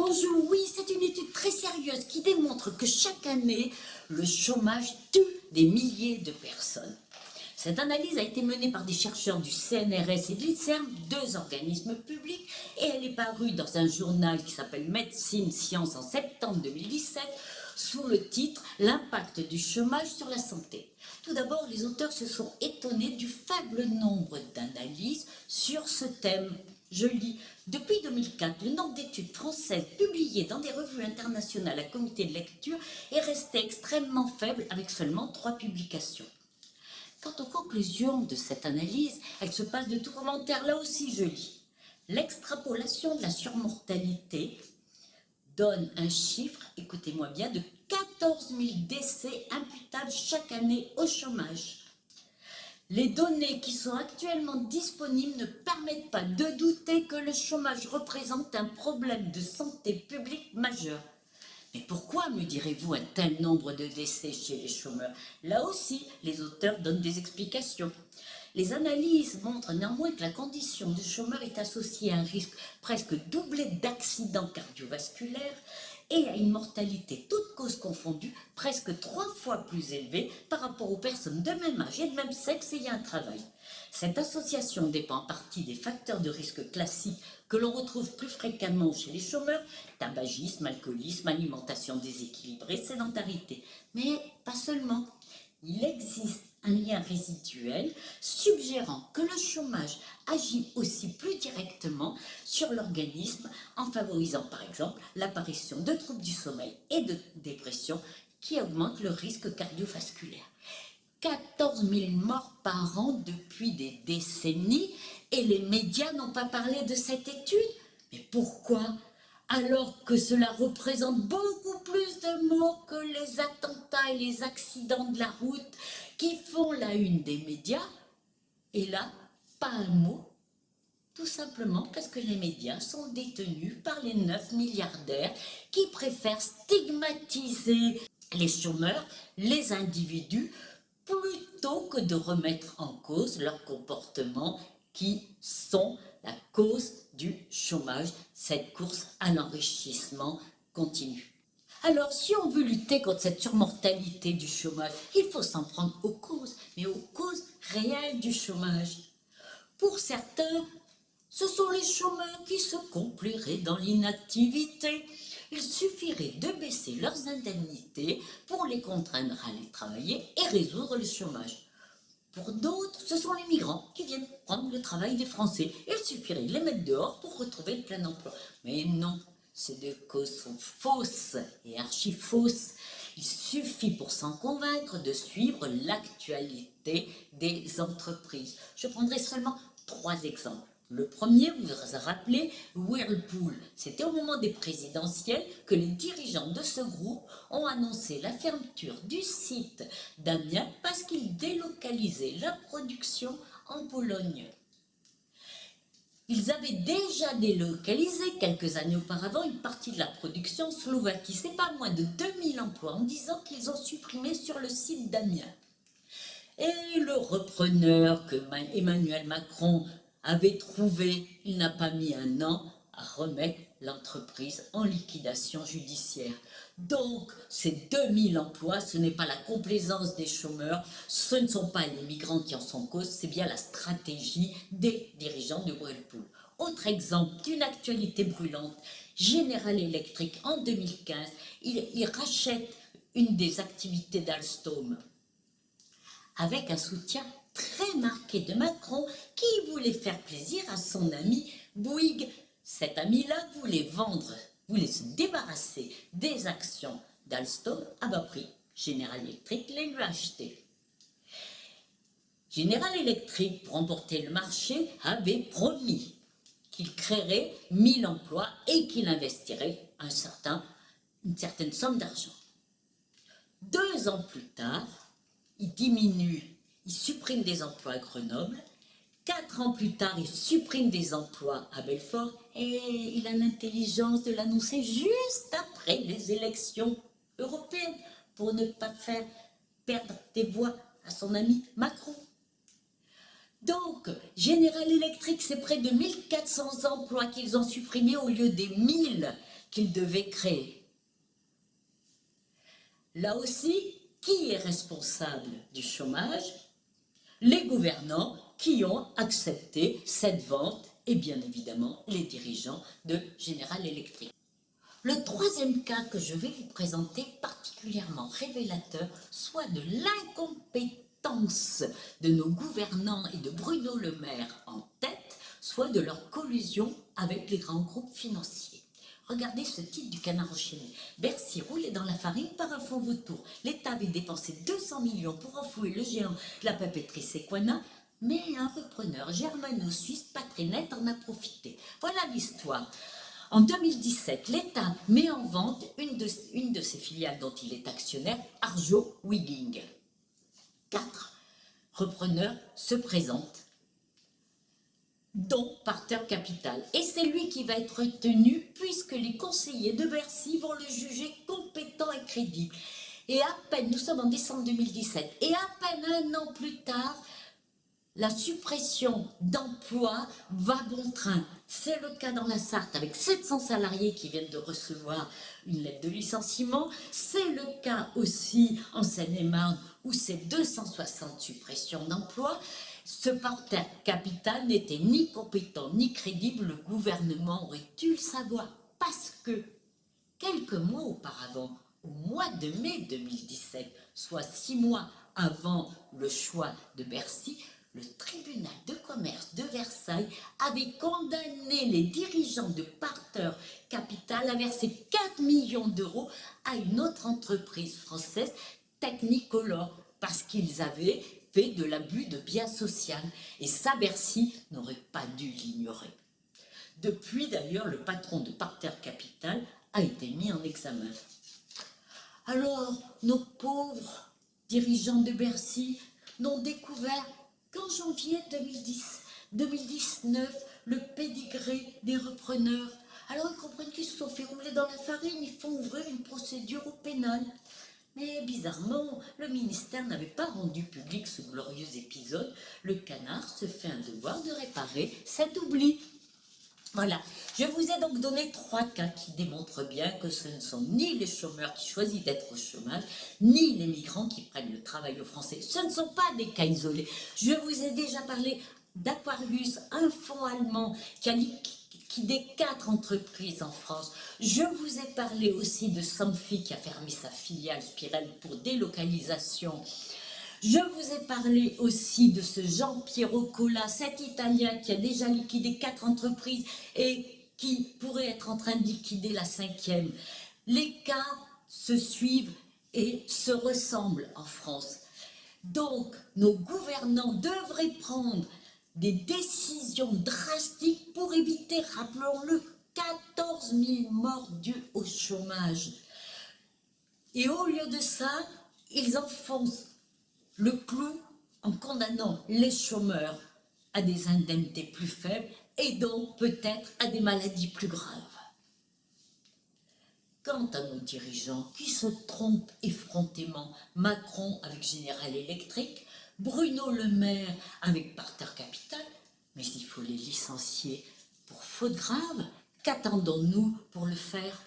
Bonjour, oui, c'est une étude très sérieuse qui démontre que chaque année, le chômage tue des milliers de personnes. Cette analyse a été menée par des chercheurs du CNRS et de l'INSERM, deux organismes publics, et elle est parue dans un journal qui s'appelle Médecine Science en septembre 2017, sous le titre « L'impact du chômage sur la santé ». Tout d'abord, les auteurs se sont étonnés du faible nombre d'analyses sur ce thème. Je lis, depuis 2004, le nombre d'études françaises publiées dans des revues internationales à comité de lecture est resté extrêmement faible avec seulement 3 publications. Quant aux conclusions de cette analyse, elles se passent de tout commentaire. Là aussi, je lis. L'extrapolation de la surmortalité donne un chiffre, écoutez-moi bien, de 14 000 décès imputables chaque année au chômage. Les données qui sont actuellement disponibles ne permettent pas de douter que le chômage représente un problème de santé publique majeur. Mais pourquoi, me direz-vous, un tel nombre de décès chez les chômeurs? Là aussi, les auteurs donnent des explications. Les analyses montrent néanmoins que la condition de chômeur est associée à un risque presque doublé d'accidents cardiovasculaires et à une mortalité, toutes causes confondues, presque 3 fois plus élevée par rapport aux personnes de même âge et de même sexe ayant un travail. Cette association dépend en partie des facteurs de risque classiques que l'on retrouve plus fréquemment chez les chômeurs, tabagisme, alcoolisme, alimentation déséquilibrée, sédentarité. Mais pas seulement. Il existe un lien résiduel suggérant que le chômage agit aussi plus directement sur l'organisme en favorisant par exemple l'apparition de troubles du sommeil et de dépression qui augmentent le risque cardiovasculaire. 14 000 morts par an depuis des décennies et les médias n'ont pas parlé de cette étude. Mais pourquoi ? Alors que cela représente beaucoup plus de morts que les attentats et les accidents de la route qui font la une des médias. Et là, pas un mot, tout simplement parce que les médias sont détenus par les 9 milliardaires qui préfèrent stigmatiser les chômeurs, les individus, plutôt que de remettre en cause leurs comportements qui sont la cause du chômage, cette course à l'enrichissement continu. Alors, si on veut lutter contre cette surmortalité du chômage, il faut s'en prendre aux causes, mais aux causes réelles du chômage. Pour certains, ce sont les chômeurs qui se complairaient dans l'inactivité. Il suffirait de baisser leurs indemnités pour les contraindre à aller travailler et résoudre le chômage. Pour d'autres, ce sont les migrants qui viennent prendre le travail des Français. Il suffirait de les mettre dehors pour retrouver le plein emploi. Mais non, ces deux causes sont fausses et archi-fausses. Il suffit pour s'en convaincre de suivre l'actualité des entreprises. Je prendrai seulement 3 exemples. Le premier, vous vous rappelez, Whirlpool. C'était au moment des présidentielles que les dirigeants de ce groupe ont annoncé la fermeture du site d'Amiens parce qu'ils délocalisaient la production en Pologne. Ils avaient déjà délocalisé quelques années auparavant une partie de la production en Slovaquie. C'est pas moins de 2000 emplois en disant qu'ils ont supprimé sur le site d'Amiens. Et le repreneur que Emmanuel Macron avait trouvé, il n'a pas mis un an à remettre l'entreprise en liquidation judiciaire. Donc, ces 2000 emplois, ce n'est pas la complaisance des chômeurs, ce ne sont pas les migrants qui en sont cause, c'est bien la stratégie des dirigeants de Whirlpool. Autre exemple d'une actualité brûlante, General Electric, en 2015, il rachète une des activités d'Alstom avec un soutien très marqué de Macron qui voulait faire plaisir à son ami Bouygues. Cet ami-là voulait se débarrasser des actions d'Alstom à bas prix. General Electric les lui a achetées. General Electric, pour remporter le marché, avait promis qu'il créerait 1000 emplois et qu'il investirait une certaine somme d'argent. 2 ans plus tard, il supprime des emplois à Grenoble. 4 ans plus tard, il supprime des emplois à Belfort et il a l'intelligence de l'annoncer juste après les élections européennes pour ne pas faire perdre des voix à son ami Macron. Donc, General Electric, c'est près de 1400 emplois qu'ils ont supprimés au lieu des 1000 qu'il devait créer. Là aussi, qui est responsable du chômage? Les gouvernants qui ont accepté cette vente et bien évidemment les dirigeants de General Electric. Le troisième cas que je vais vous présenter, particulièrement révélateur, soit de l'incompétence de nos gouvernants et de Bruno Le Maire en tête, soit de leur collusion avec les grands groupes financiers. Regardez ce titre du Canard enchaîné. Bercy roulait dans la farine par un fonds vautour. L'État avait dépensé 200 millions pour enflouer le géant de la papeterie Sequana, mais un repreneur germano-suisse pas très net en a profité. Voilà l'histoire. En 2017, l'État met en vente une de ses filiales dont il est actionnaire, Arjo Wigging. 4 repreneurs se présentent, dont Parter Capital. Et c'est lui qui va être retenu puisque les conseillers de Bercy vont le juger compétent et crédible. Et à peine, nous sommes en décembre 2017, et à peine un an plus tard, la suppression d'emplois va bon train. C'est le cas dans la Sarthe avec 700 salariés qui viennent de recevoir une lettre de licenciement. C'est le cas aussi en Seine-et-Marne où c'est 260 suppressions d'emplois. Ce Parter Capital n'était ni compétent ni crédible. Le gouvernement aurait dû le savoir parce que quelques mois auparavant, au mois de mai 2017, soit 6 mois avant le choix de Bercy, le tribunal de commerce de Versailles avait condamné les dirigeants de Parter Capital à verser 4 millions d'euros à une autre entreprise française, Technicolor, parce qu'ils avaient fait de l'abus de biens sociaux. Et ça, Bercy n'aurait pas dû l'ignorer. Depuis, d'ailleurs, le patron de Parter Capital a été mis en examen. Alors, nos pauvres dirigeants de Bercy n'ont découvert qu'en janvier 2019, le pédigré des repreneurs. Alors ils comprennent qu'ils se sont fait rouler dans la farine, ils font ouvrir une procédure au pénal. Mais bizarrement, le ministère n'avait pas rendu public ce glorieux épisode. Le Canard se fait un devoir de réparer cet oubli. Voilà, je vous ai donc donné 3 cas qui démontrent bien que ce ne sont ni les chômeurs qui choisissent d'être au chômage, ni les migrants qui prennent le travail aux Français. Ce ne sont pas des cas isolés. Je vous ai déjà parlé d'Aquarius, un fonds allemand qui liquidé 4 entreprises en France. Je vous ai parlé aussi de Somfy qui a fermé sa filiale Spirel pour délocalisation. Je vous ai parlé aussi de ce Jean-Piero Cola, cet Italien qui a déjà liquidé 4 entreprises et qui pourrait être en train de liquider la 5e. Les cas se suivent et se ressemblent en France. Donc, nos gouvernants devraient prendre des décisions drastiques pour éviter, rappelons-le, 14 000 morts dus au chômage. Et au lieu de ça, ils enfoncent le clou en condamnant les chômeurs à des indemnités plus faibles et donc peut-être à des maladies plus graves. Quant à nos dirigeants qui se trompent effrontément, Macron avec General Electric, Bruno Le Maire avec Parter Capital, mais il faut les licencier pour faute grave. Qu'attendons-nous pour le faire?